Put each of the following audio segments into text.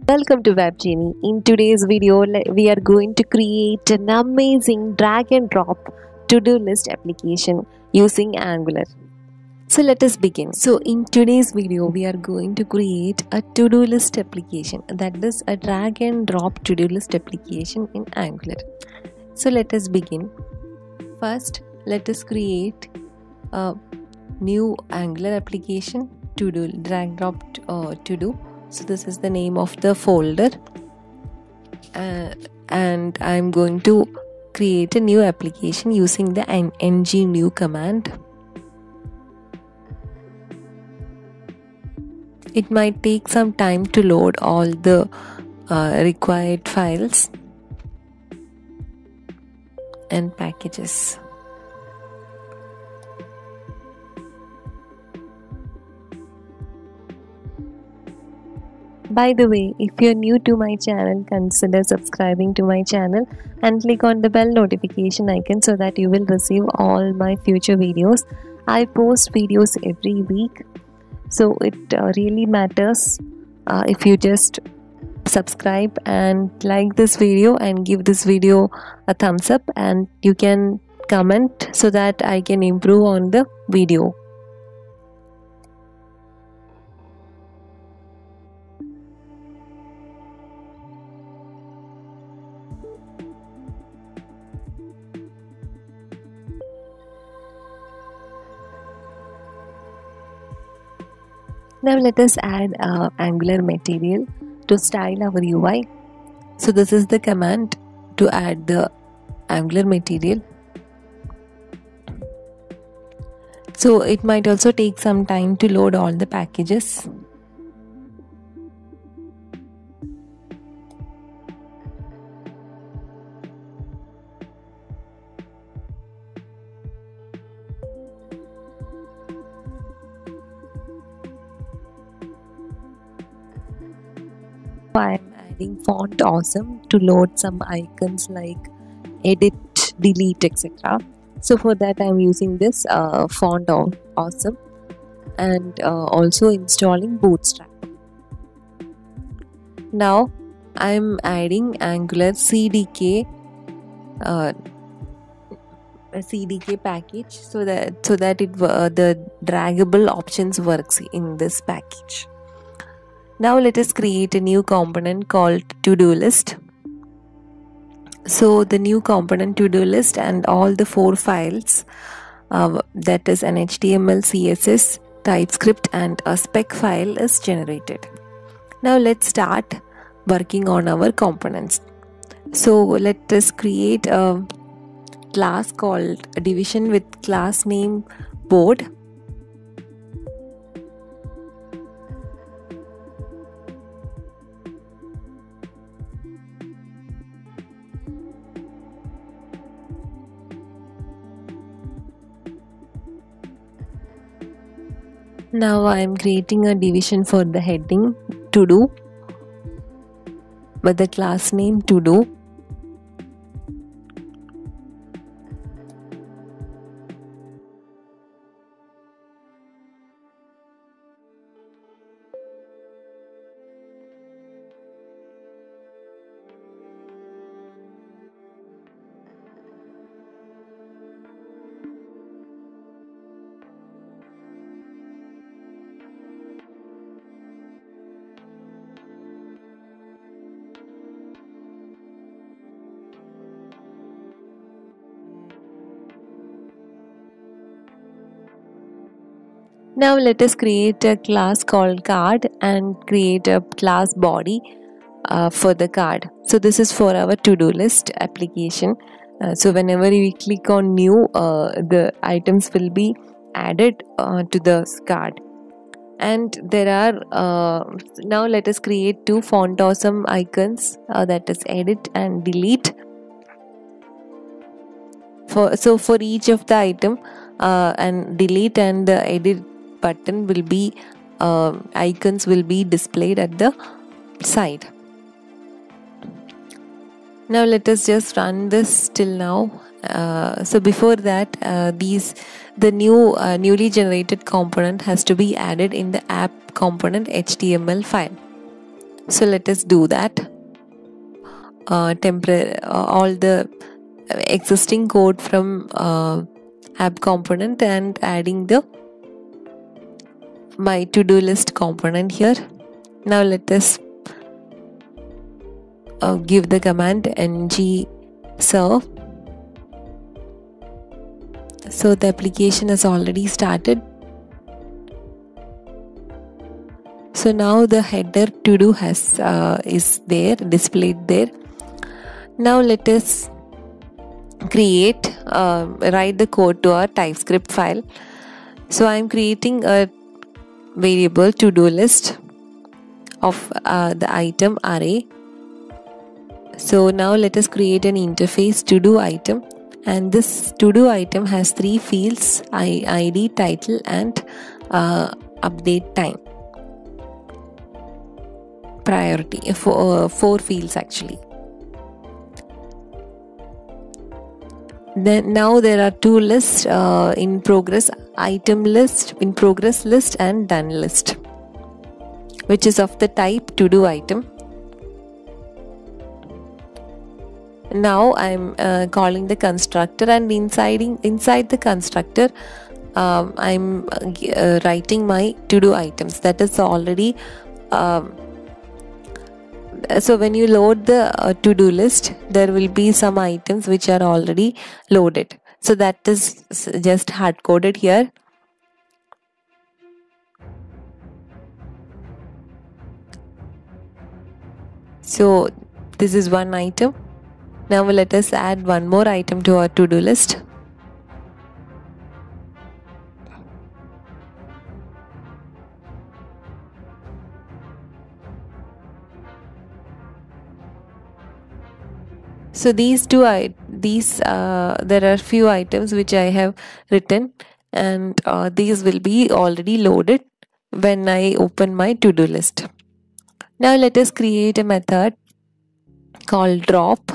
Welcome to WebGenie. In today's video, we are going to create an amazing drag and drop to-do list application using Angular. So let us begin. So in today's video, we are going to create a to-do list application, that is a drag and drop to-do list application in Angular. So let us begin. First, let us create a new Angular application to-do drag drop to-do. So this is the name of the folder, and I'm going to create a new application using the ng new command. It might take some time to load all the required files and packages. By the way, if you're new to my channel, consider subscribing to my channel and click on the bell notification icon so that you will receive all my future videos. I post videos every week, so it really matters if you just subscribe and like this video and give this video a thumbs up, and you can comment so that I can improve on the video. Now let us add Angular material to style our UI. So this is the command to add the Angular material. So it might also take some time to load all the packages. I'm adding Font Awesome to load some icons like edit, delete, etc. So for that I'm using this Font Awesome, and also installing Bootstrap. Now I'm adding Angular CDK CDK package so that the draggable options works in this package. Now let us create a new component called to-do list. So the new component to-do list and all the 4 files, that is an HTML, CSS, TypeScript and a spec file is generated. Now let's start working on our components. So let us create a class called a division with class name board. Now I am creating a division for the heading to do with the class name to do. Now let us create a class called card and create a class body for the card. So this is for our to-do list application. So whenever we click on new, the items will be added to the card. And there are now let us create 2 Font Awesome icons, that is edit and delete. For each of the item, and delete and the edit button will be icons will be displayed at the side. Now let us just run this till now. So before that, the newly generated component has to be added in the app component HTML file. So let us do that. All the existing code from app component and adding the my to-do list component here. Now let us give the command ng serve. So the application has already started. So now the header to do has is there, displayed there. Now let us write the code to our TypeScript file. So I am creating a variable to-do list of the item array. So now let us create an interface to do item, and this to do item has 3 fields: ID, title, and update time. Priority for 4 fields actually. Then now there are 2 lists in progress: item list, in progress list, and done list, which is of the type to do item. Now I'm calling the constructor, and inside the constructor I'm writing my to do items that is already. So when you load the to do list, there will be some items which are already loaded. So that is just hard coded here. So this is one item. Now let us add one more item to our to-do list. So there are few items which I have written, and these will be already loaded when I open my to-do list. Now let us create a method called drop,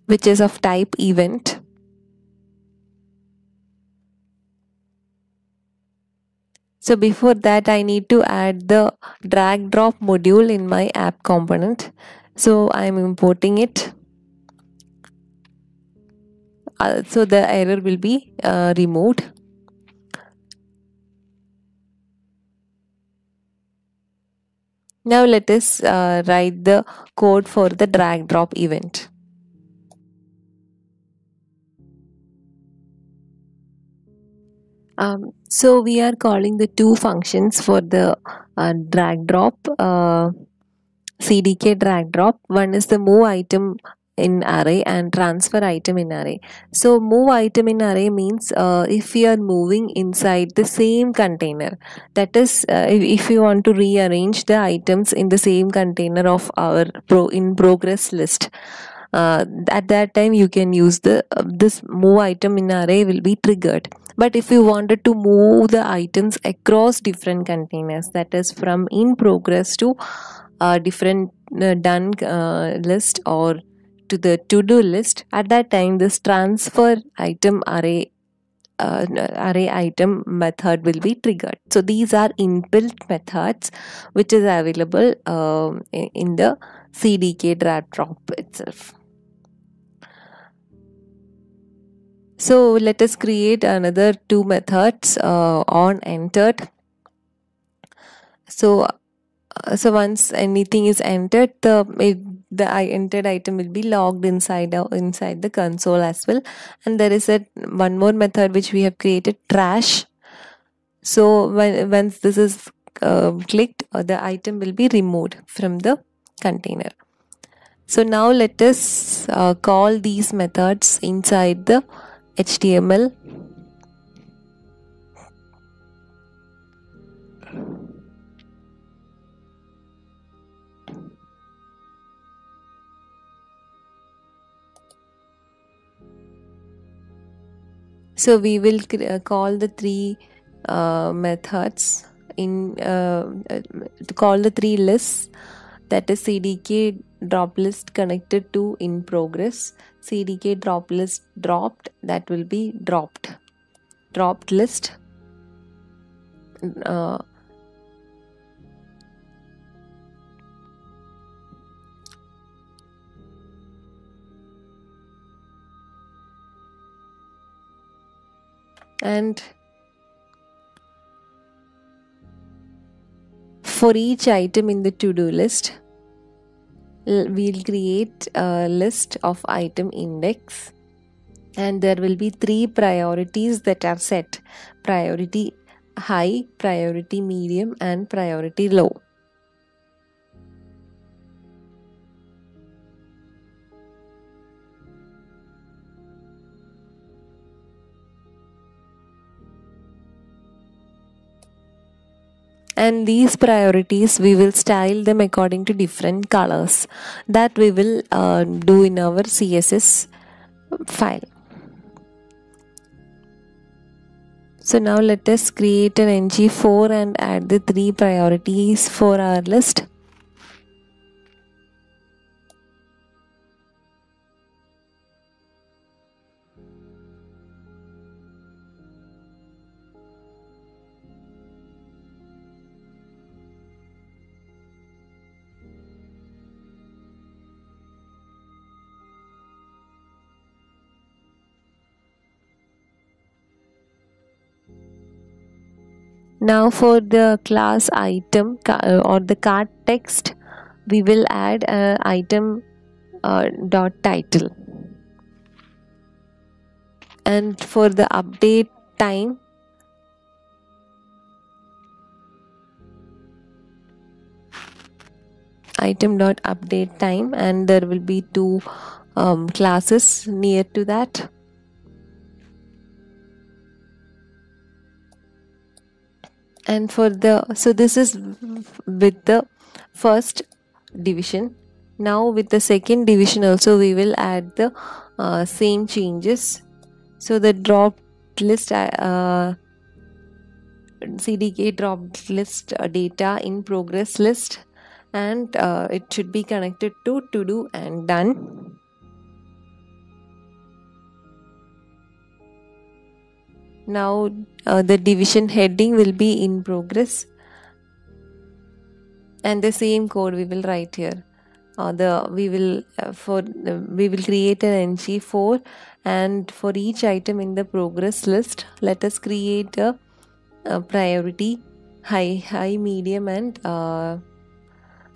which is of type event. So before that, I need to add the drag drop module in my app component. So I am importing it. So the error will be removed. Now let us write the code for the drag drop event. So we are calling the 2 functions for the drag drop, CDK drag drop. One is the move item in array and transfer item in array. So move item in array means if we are moving inside the same container, that is if you want to rearrange the items in the same container of our in progress list, at that time you can use the this move item in array will be triggered. But if you wanted to move the items across different containers, that is from in progress to different done list or to the to-do list, at that time this transfer item array item method will be triggered. So these are inbuilt methods which is available in the CDK drag drop itself. So let us create another 2 methods on entered. So once anything is entered, the entered item will be logged inside the console as well. And there is one more method which we have created, trash. So once this is clicked, the item will be removed from the container. So now let us call these methods inside the HTML. So we will call the 3 methods to call the 3 lists, that is CDK drop list connected to in progress, CDK drop list dropped, that will be dropped list, And for each item in the to-do list, we'll create a list of item index, and there will be 3 priorities that are set: priority high, priority medium, and priority low. And these priorities, we will style them according to different colors that we will do in our CSS file. So now let us create an ng4 and add the 3 priorities for our list. Now for the class item or the cart text, we will add item dot title. And for the update time, item dot update time, and there will be 2 classes near to that. And for so this is with the first division. Now with the second division also we will add the same changes. So the dropped list CDK dropped list data in progress list, and it should be connected to do and done. Now the division heading will be in progress, and the same code we will write here. We will create an ng4, and for each item in the progress list, let us create a priority high, medium, and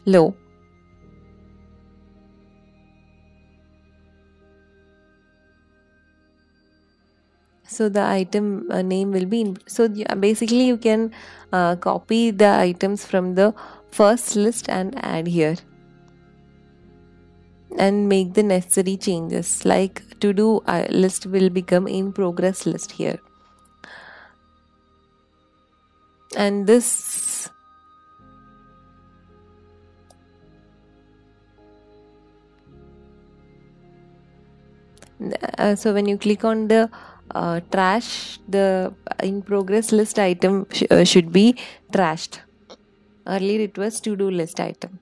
low. So the item name will be basically you can copy the items from the first list and add here and make the necessary changes, like to do list will become in progress list here. And this so when you click on the trash, the in progress list item should be trashed. Earlier it was to do list item.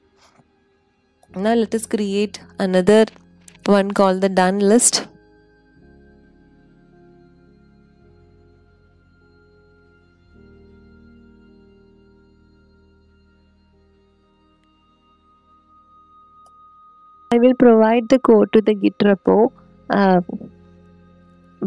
Now let us create another one called the done list. I will provide the code to the Git repo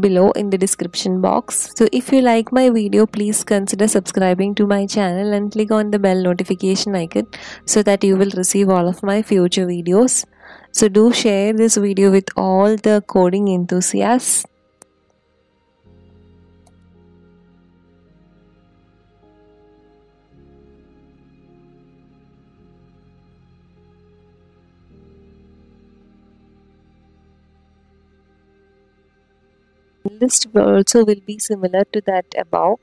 below in the description box. So if you like my video, please consider subscribing to my channel and click on the bell notification icon so that you will receive all of my future videos. So do share this video with all the coding enthusiasts. List also will be similar to that above.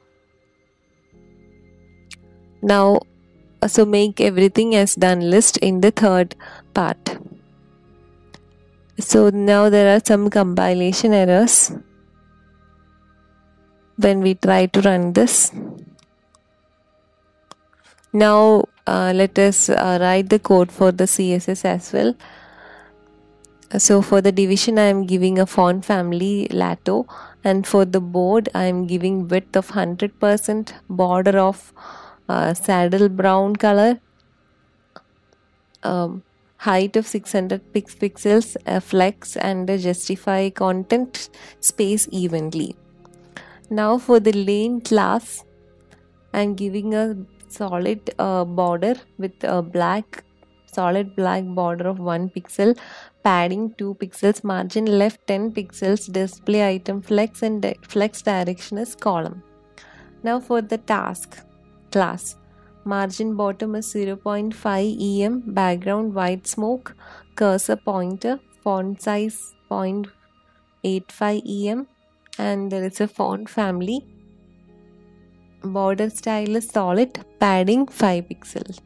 Now so make everything as done list in the third part. So now there are some compilation errors when we try to run this. Now let us write the code for the CSS as well. So for the division I am giving a font family Lato, and for the board I am giving width of 100%, border of saddle brown color, height of 600 pixels, flex, and justify content space evenly. Now for the lane class, I'm giving a solid border with a solid black border of 1 pixel, padding 2 pixels, margin left 10 pixels, display item flex and flex direction is column. Now for the task class, margin bottom is 0.5 em, background white smoke, cursor pointer, font size 0.85 em, and there is a font family. Border style is solid, padding 5 pixels.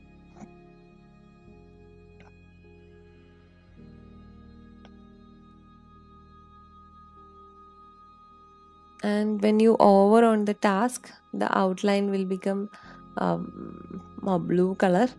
And when you hover on the task, the outline will become a blue color.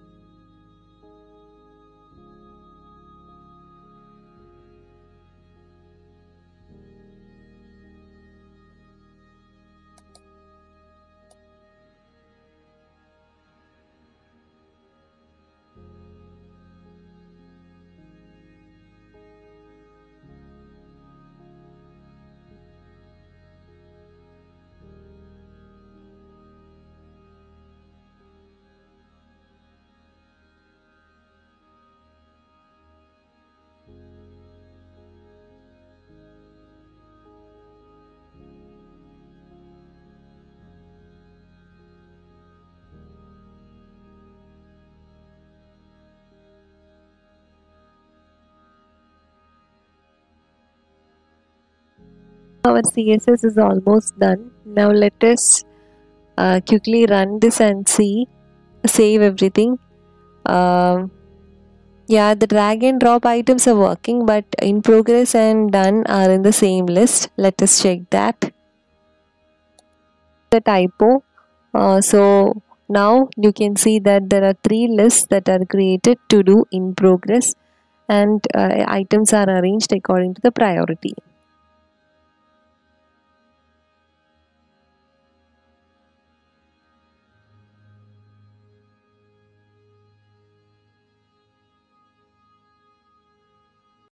Our CSS is almost done. Now let us quickly run this and save everything. Yeah, the drag and drop items are working, but in progress and done are in the same list. Let us check that. The typo. So now you can see that there are 3 lists that are created to do in progress, and items are arranged according to the priority.